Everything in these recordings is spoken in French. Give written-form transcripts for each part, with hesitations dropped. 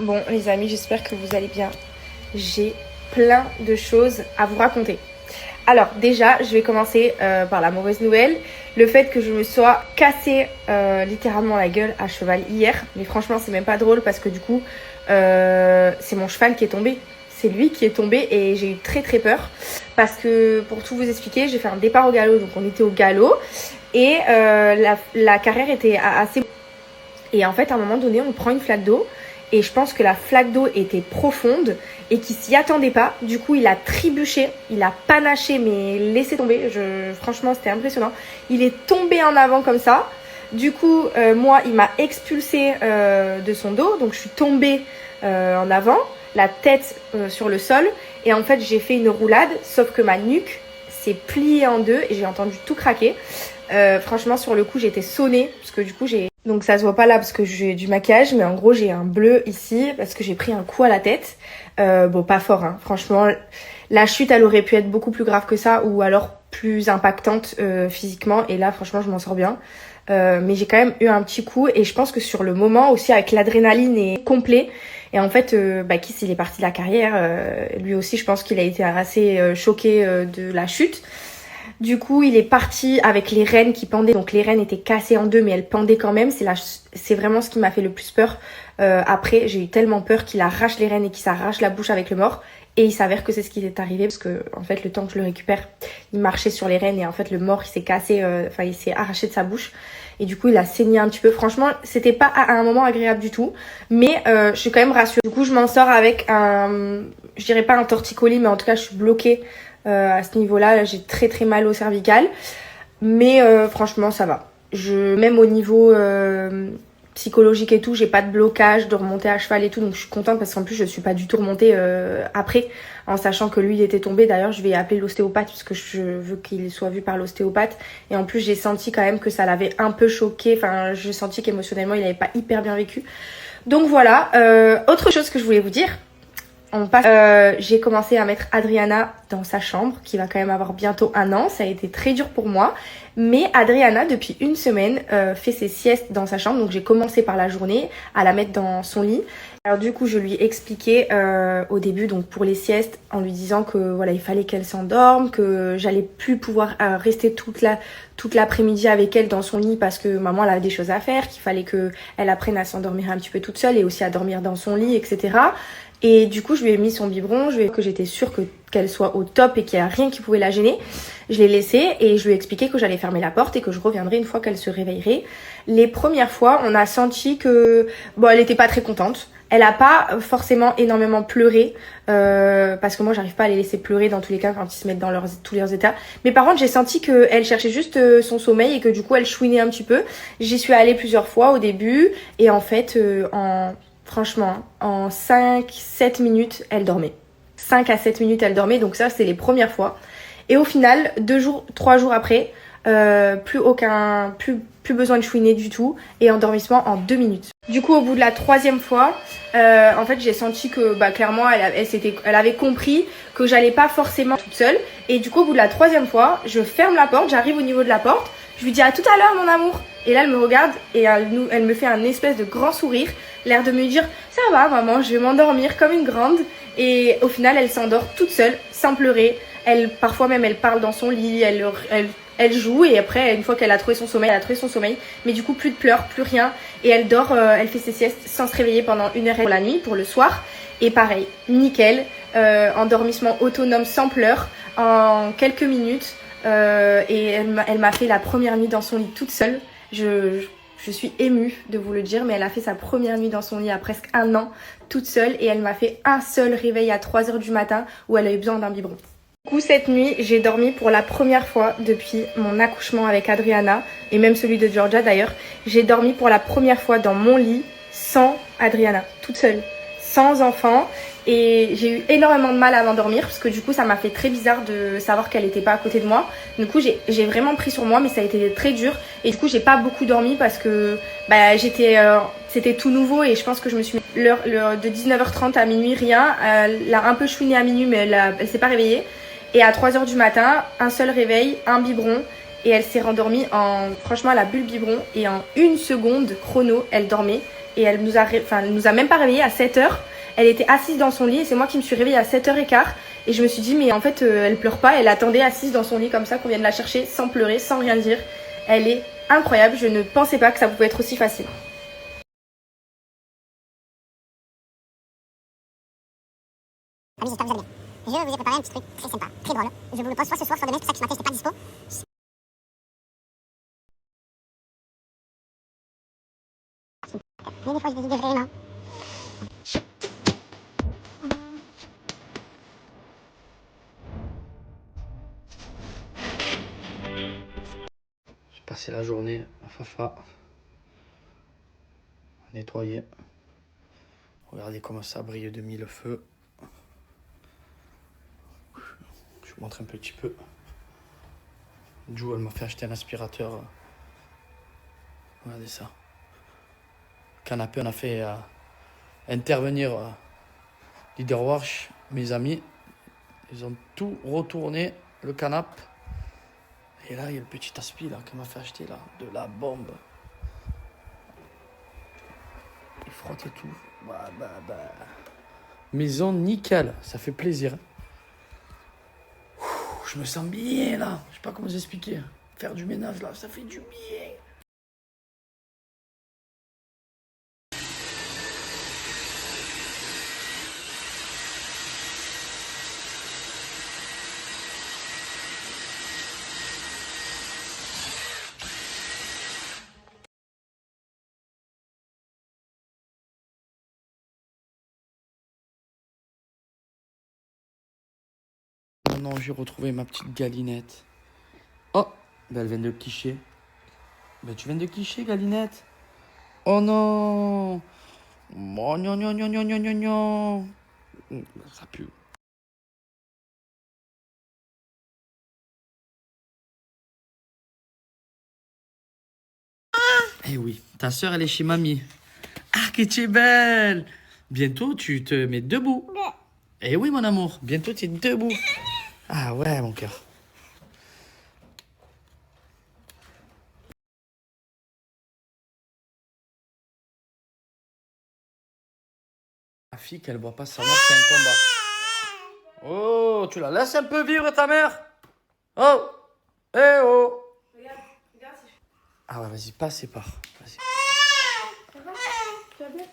Bon les amis, j'espère que vous allez bien. J'ai plein de choses à vous raconter. Alors déjà, je vais commencer par la mauvaise nouvelle. Le fait que je me sois cassé littéralement la gueule à cheval hier. Mais franchement, c'est même pas drôle parce que du coup, c'est mon cheval qui est tombé. C'est lui qui est tombé et j'ai eu très très peur. Parce que pour tout vous expliquer, j'ai fait un départ au galop. Donc on était au galop et la carrière était assez... Et en fait, à un moment donné, on prend une flaque d'eau. Et je pense que la flaque d'eau était profonde et qu'il s'y attendait pas. Du coup, il a trébuché, il a panaché, mais laissé tomber. Franchement, c'était impressionnant. Il est tombé en avant comme ça. Du coup, moi, il m'a expulsé de son dos. Donc, je suis tombée en avant, la tête sur le sol. Et en fait, j'ai fait une roulade, sauf que ma nuque s'est pliée en deux et j'ai entendu tout craquer. Franchement, sur le coup, j'ai été sonnée parce que du coup, donc ça se voit pas là parce que j'ai du maquillage, mais en gros j'ai un bleu ici parce que j'ai pris un coup à la tête. Bon, pas fort, hein. Franchement, la chute elle aurait pu être beaucoup plus grave que ça ou alors plus impactante physiquement. Et là, franchement, je m'en sors bien. Mais j'ai quand même eu un petit coup et je pense que sur le moment aussi avec l'adrénaline est complet. Et en fait, Kiss il est parti de la carrière. Lui aussi, je pense qu'il a été assez choqué de la chute. Du coup, il est parti avec les rênes qui pendaient. Donc les rênes étaient cassées en deux, mais elles pendaient quand même. C'est vraiment ce qui m'a fait le plus peur. Après, j'ai eu tellement peur qu'il arrache les rênes et qu'il s'arrache la bouche avec le mort. Et il s'avère que c'est ce qui est arrivé parce que en fait, le temps que je le récupère, il marchait sur les rênes et en fait, le mort, il s'est cassé, il s'est arraché de sa bouche. Et du coup, il a saigné un petit peu. Franchement, c'était pas à un moment agréable du tout. Mais je suis quand même rassurée. Du coup, je m'en sors avec je dirais pas un torticolis, mais en tout cas, je suis bloquée. À ce niveau-là, j'ai très très mal au cervical. Mais franchement, ça va. Même au niveau psychologique et tout, j'ai pas de blocage de remonter à cheval et tout. Donc je suis contente parce qu'en plus, je suis pas du tout remontée après. En sachant que lui, il était tombé. D'ailleurs, je vais appeler l'ostéopathe parce que je veux qu'il soit vu par l'ostéopathe. Et en plus, j'ai senti quand même que ça l'avait un peu choqué. Enfin, j'ai senti qu'émotionnellement, il avait pas hyper bien vécu. Donc voilà. Autre chose que je voulais vous dire. J'ai commencé à mettre Adriana dans sa chambre, qui va quand même avoir bientôt 1 an. Ça a été très dur pour moi. Mais Adriana, depuis 1 semaine, fait ses siestes dans sa chambre. Donc j'ai commencé par la journée à la mettre dans son lit. Alors du coup, je lui ai expliqué au début, donc pour les siestes, en lui disant que voilà, il fallait qu'elle s'endorme, que j'allais plus pouvoir rester toute l'après-midi avec elle dans son lit parce que maman elle avait des choses à faire, qu'il fallait qu'elle apprenne à s'endormir un petit peu toute seule et aussi à dormir dans son lit, etc. Et du coup, je lui ai mis son biberon, que j'étais sûre qu'elle soit au top et qu'il n'y a rien qui pouvait la gêner. Je l'ai laissée et je lui ai expliqué que j'allais fermer la porte et que je reviendrai une fois qu'elle se réveillerait. Les premières fois, on a senti que elle n'était pas très contente. Elle a pas forcément énormément pleuré parce que moi, j'arrive pas à les laisser pleurer dans tous les cas quand ils se mettent dans tous leurs états. Mais par contre, j'ai senti qu'elle cherchait juste son sommeil et que du coup, elle chouinait un petit peu. J'y suis allée plusieurs fois au début et en fait, franchement, en 5-7 minutes, elle dormait. 5 à 7 minutes, elle dormait. Donc ça, c'est les premières fois. Et au final, 3 jours après, plus besoin de chouiner du tout. Et endormissement en 2 minutes. Du coup, au bout de la 3e fois, en fait, j'ai senti que clairement, elle avait compris que j'allais pas forcément toute seule. Et du coup, au bout de la 3e fois, je ferme la porte, j'arrive au niveau de la porte. Je lui dis à tout à l'heure, mon amour. Et là, elle me regarde et elle me fait un espèce de grand sourire. L'air de me dire, ça va maman, je vais m'endormir comme une grande. Et au final, elle s'endort toute seule, sans pleurer. Parfois même, elle parle dans son lit, elle joue. Et après, une fois qu'elle a trouvé son sommeil, elle a trouvé son sommeil. Mais du coup, plus de pleurs, plus rien. Et elle dort, elle fait ses siestes sans se réveiller pendant 1 heure pour la nuit, pour le soir. Et pareil, nickel, endormissement autonome sans pleurs en quelques minutes. Et elle m'a fait la première nuit dans son lit toute seule. Je suis émue de vous le dire, mais elle a fait sa première nuit dans son lit à presque 1 an, toute seule, et elle m'a fait un seul réveil à 3h du matin où elle a eu besoin d'un biberon. Du coup, cette nuit, j'ai dormi pour la première fois depuis mon accouchement avec Adriana, et même celui de Georgia d'ailleurs. J'ai dormi pour la première fois dans mon lit sans Adriana, toute seule, sans enfant. Et j'ai eu énormément de mal à m'endormir parce que du coup ça m'a fait très bizarre de savoir qu'elle n'était pas à côté de moi. Du coup j'ai vraiment pris sur moi, mais ça a été très dur. Et du coup j'ai pas beaucoup dormi parce que c'était tout nouveau et je pense que je me suis mis l'heure de 19h30 à minuit, rien. Elle a un peu chouiné à minuit mais elle s'est pas réveillée. Et à 3h du matin, un seul réveil, un biberon. Et elle s'est rendormie franchement, elle a bu le biberon et en 1 seconde chrono, elle dormait. et elle nous a même pas réveillés à 7h. Elle était assise dans son lit et c'est moi qui me suis réveillée à 7h15. Et je me suis dit, mais en fait, elle pleure pas. Elle attendait assise dans son lit comme ça qu'on vienne la chercher sans pleurer, sans rien dire. Elle est incroyable. Je ne pensais pas que ça pouvait être aussi facile. Amis, j'espère que vous allez bien. Je vous ai préparé un petit truc très sympa, très drôle. Je vous le pose soit ce soir, soit demain, c'est pour ça que ce matin, c'était pas dispo. Mais des fois, je vous dis des vrais mains. J'ai passé la journée à Fafa à nettoyer. Regardez comment ça brille de mille feux. Je vous montre un petit peu. Jou, elle m'a fait acheter un aspirateur. Regardez ça. Canapé, on a fait intervenir Leaderwash, mes amis. Ils ont tout retourné, le canapé. Et là, il y a le petit aspi là qu'elle m'a fait acheter là, de la bombe. Il frotte et tout. Maison nickel, ça fait plaisir. Je me sens bien là. Je sais pas comment vous expliquer. Faire du ménage là, ça fait du bien. Non, j'ai retrouvé ma petite galinette. Oh, ben elle vient de quicher. Ben tu viens de quicher, galinette. Oh non. Oh non, non, non, non, non, non, non. Ça pue. Eh oui, ta soeur, elle est chez mamie. Ah, que tu es belle. Bientôt, tu te mets debout. Eh oui, mon amour, bientôt, tu es debout. Ah ouais, mon cœur. La fille qu'elle boit pas sa mère, c'est un combat. Oh, tu la laisses un peu vivre, ta mère? Oh, eh oh. Regarde si Ah ouais, vas-y, passe et pars. Vas-y. Ça va? Tu vas bien?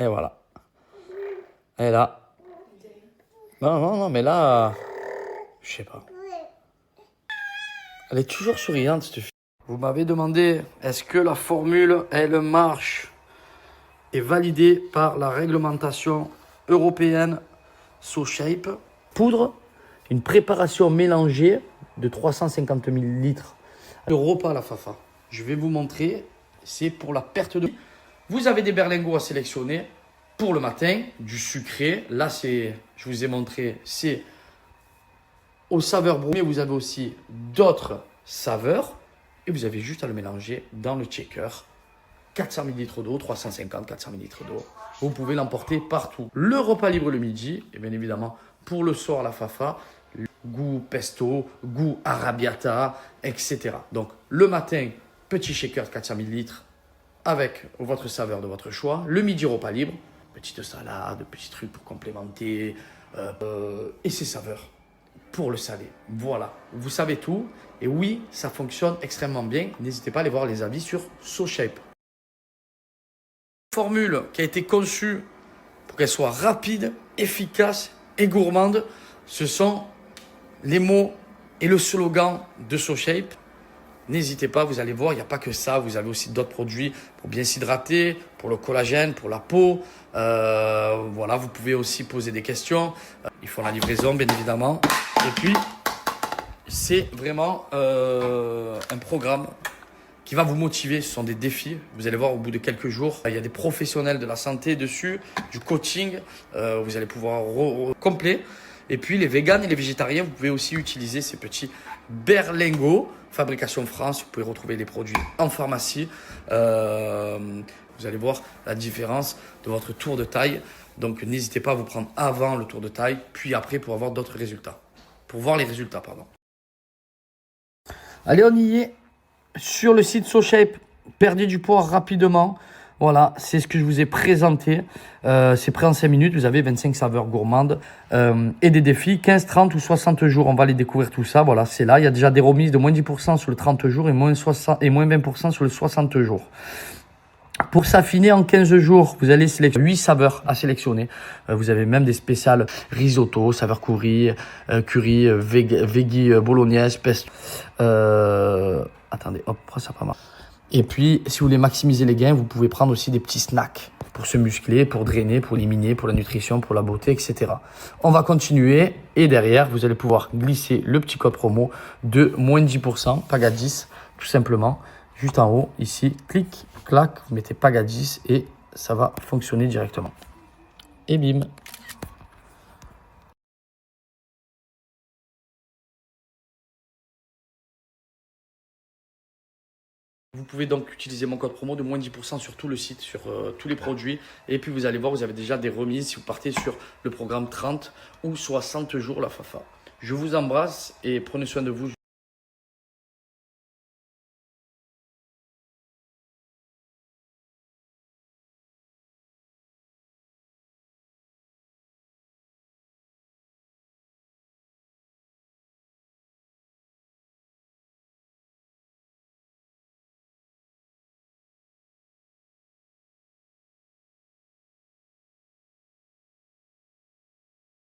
Et voilà. Et là. Non, non, non, mais là. Je sais pas. Elle est toujours souriante, cette fille. Vous m'avez demandé, est-ce que la formule, elle marche, est validée par la réglementation européenne SoShape. Poudre, une préparation mélangée de 350 millilitres. Le repas, la Fafa, je vais vous montrer, c'est pour la perte de... Vous avez des berlingots à sélectionner pour le matin, du sucré. Là, c'est, je vous ai montré, c'est aux saveurs brûlées. Vous avez aussi d'autres saveurs et vous avez juste à le mélanger dans le shaker. 400 ml d'eau, 350, 400 ml d'eau. Vous pouvez l'emporter partout. Le repas libre le midi, et bien évidemment, pour le soir, la Fafa, goût pesto, goût arrabbiata, etc. Donc, le matin, petit shaker de 400 ml avec votre saveur de votre choix. Le midi, repas libre, petite salade, petit truc pour complémenter et ses saveurs pour le salé. Voilà, vous savez tout. Et oui, ça fonctionne extrêmement bien. N'hésitez pas à aller voir les avis sur SoShape. Formule qui a été conçue pour qu'elle soit rapide, efficace et gourmande. Ce sont les mots et le slogan de SoShape. N'hésitez pas, vous allez voir, il n'y a pas que ça. Vous avez aussi d'autres produits pour bien s'hydrater, pour le collagène, pour la peau. Voilà, vous pouvez aussi poser des questions. Ils font la livraison, bien évidemment. Et puis, c'est vraiment un programme qui va vous motiver. Ce sont des défis. Vous allez voir au bout de quelques jours, il y a des professionnels de la santé dessus, du coaching. Vous allez pouvoir complet. Et puis les véganes et les végétariens, vous pouvez aussi utiliser ces petits berlingots, fabrication France. Vous pouvez retrouver les produits en pharmacie. Vous allez voir la différence de votre tour de taille. Donc n'hésitez pas à vous prendre avant le tour de taille, puis après pour avoir d'autres résultats. pour voir les résultats, pardon. Allez, on y est. Sur le site SoShape, perdez du poids rapidement. Voilà, c'est ce que je vous ai présenté. C'est prêt en 5 minutes. Vous avez 25 saveurs gourmandes et des défis 15, 30 ou 60 jours. On va aller découvrir tout ça. Voilà, c'est là. Il y a déjà des remises de moins 10% sur le 30 jours et moins 20% sur le 60 jours. Pour s'affiner en 15 jours, vous allez sélectionner 8 saveurs à sélectionner. Vous avez même des spéciales risotto, saveur curry, veggie bolognaise, pesto. Attendez, hop, ça pas mal. Et puis, si vous voulez maximiser les gains, vous pouvez prendre aussi des petits snacks pour se muscler, pour drainer, pour éliminer, pour la nutrition, pour la beauté, etc. On va continuer et derrière, vous allez pouvoir glisser le petit code promo de moins 10%, PAGA 10, tout simplement. Juste en haut, ici, clic, clac, vous mettez PAGA 10 et ça va fonctionner directement. Et bim! Vous pouvez donc utiliser mon code promo de moins 10% sur tout le site, sur tous les produits. Et puis vous allez voir, vous avez déjà des remises si vous partez sur le programme 30 ou 60 jours la Fafa. Je vous embrasse et prenez soin de vous.